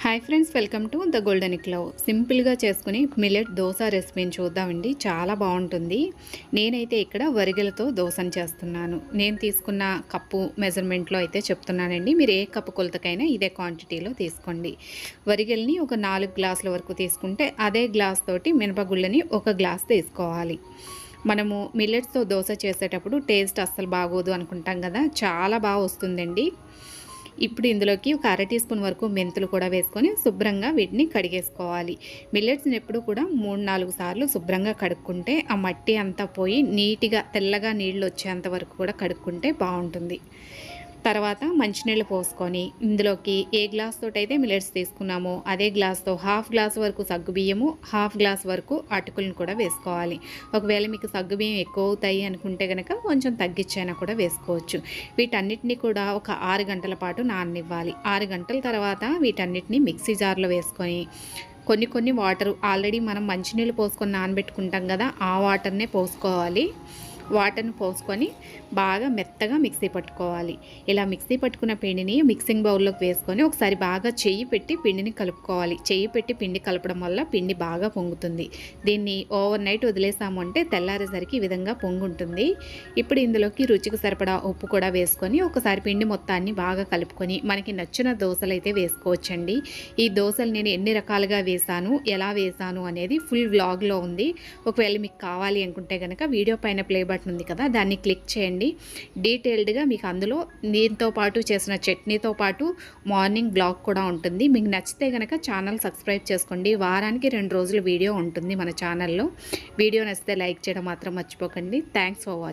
Hi friends, welcome to the golden clove. సింపుల్గా చేసుకుని millet dosa రెసిపీని చూద్దామండి. చాలా బాగుంటుంది. నేనైతే ఇక్కడ వరిగెలతో దోశను చేస్తున్నాను. నేను తీసుకున్న కప్పు మెజర్మెంట్లో అయితే చెప్తున్నానండి. మీరు ఏ కప్పు కొలతకైనా ఇదే క్వాంటిటీలో తీసుకోండి. వరిగెల్ని ఒక 4 గ్లాసుల వరకు తీసుకుంటే అదే గ్లాస్ తోటి మినపగుళ్ళని ఒక గ్లాస్ తీసుకోవాలి. మనము మిల్లెట్స్తో దోశ చేసేటప్పుడు టేస్ట్ అస్సలు బాగోదు అనుకుంటాం కదా, చాలా బాగా వస్తుందండి. ఇప్పుడు ఇందులోకి ఒక అర టీ స్పూన్ వరకు మెంతులు కూడా వేసుకొని శుభ్రంగా వీటిని కడిగేసుకోవాలి. మిల్లెట్స్ని ఎప్పుడు కూడా 3-4 సార్లు శుభ్రంగా కడుక్కుంటే ఆ మట్టి అంతా పోయి నీట్గా తెల్లగా నీళ్ళు వచ్చేంత వరకు కూడా కడుక్కుంటే బాగుంటుంది. తర్వాత మంచినీళ్ళు పోసుకొని ఇందులోకి ఏ గ్లాస్ తోటైతే మిల్లెట్స్ తీసుకున్నామో అదే గ్లాస్తో హాఫ్ గ్లాస్ వరకు సగ్గుబియ్యము, హాఫ్ గ్లాస్ వరకు అటుకులను కూడా వేసుకోవాలి. ఒకవేళ మీకు సగ్గుబియ్యం ఎక్కువ అవుతాయి అనుకుంటే కనుక కొంచెం తగ్గించైనా కూడా వేసుకోవచ్చు. వీటన్నిటిని కూడా ఒక 6 గంటల పాటు నాననివ్వాలి. 6 గంటల తర్వాత వీటన్నిటిని మిక్సీ జార్లో వేసుకొని కొన్ని వాటర్ ఆల్రెడీ మనం మంచినీళ్ళు పోసుకొని నానబెట్టుకుంటాం కదా, ఆ వాటర్నే పోసుకోవాలి. వాటర్ని పోసుకొని బాగా మెత్తగా మిక్సీ పట్టుకోవాలి. ఇలా మిక్సీ పట్టుకున్న పిండిని మిక్సింగ్ బౌల్లోకి వేసుకొని ఒకసారి బాగా చెయ్యి పెట్టి పిండిని కలుపుకోవాలి. చెయ్యి పెట్టి పిండి కలపడం వల్ల పిండి బాగా పొంగుతుంది. దీన్ని ఓవర్ నైట్ వదిలేసాము అంటే తెల్లారేసరికి ఈ విధంగా పొంగుంటుంది. ఇప్పుడు ఇందులోకి రుచికి సరిపడా ఉప్పు కూడా వేసుకొని ఒకసారి పిండి మొత్తాన్ని బాగా కలుపుకొని మనకి నచ్చిన దోశలు అయితే వేసుకోవచ్చండి. ఈ దోశలు నేను ఎన్ని రకాలుగా వేసాను, ఎలా వేసాను అనేది ఫుల్ వ్లాగ్లో ఉంది. ఒకవేళ మీకు కావాలి అనుకుంటే కనుక వీడియో పైన ప్లే బటన్ ఉంది కదా, దాన్ని క్లిక్ చేయండి. డీటెయిల్డ్గా మీకు అందులో దీంతో పాటు చేసిన చట్నీతో పాటు మార్నింగ్ బ్లాగ్ కూడా ఉంటుంది. మీకు నచ్చితే కనుక ఛానల్ సబ్స్క్రైబ్ చేసుకోండి. వారానికి 2 రోజులు వీడియో ఉంటుంది మన ఛానల్లో. వీడియో నచ్చితే లైక్ చేయడం మాత్రం మర్చిపోకండి. Thanks for watching.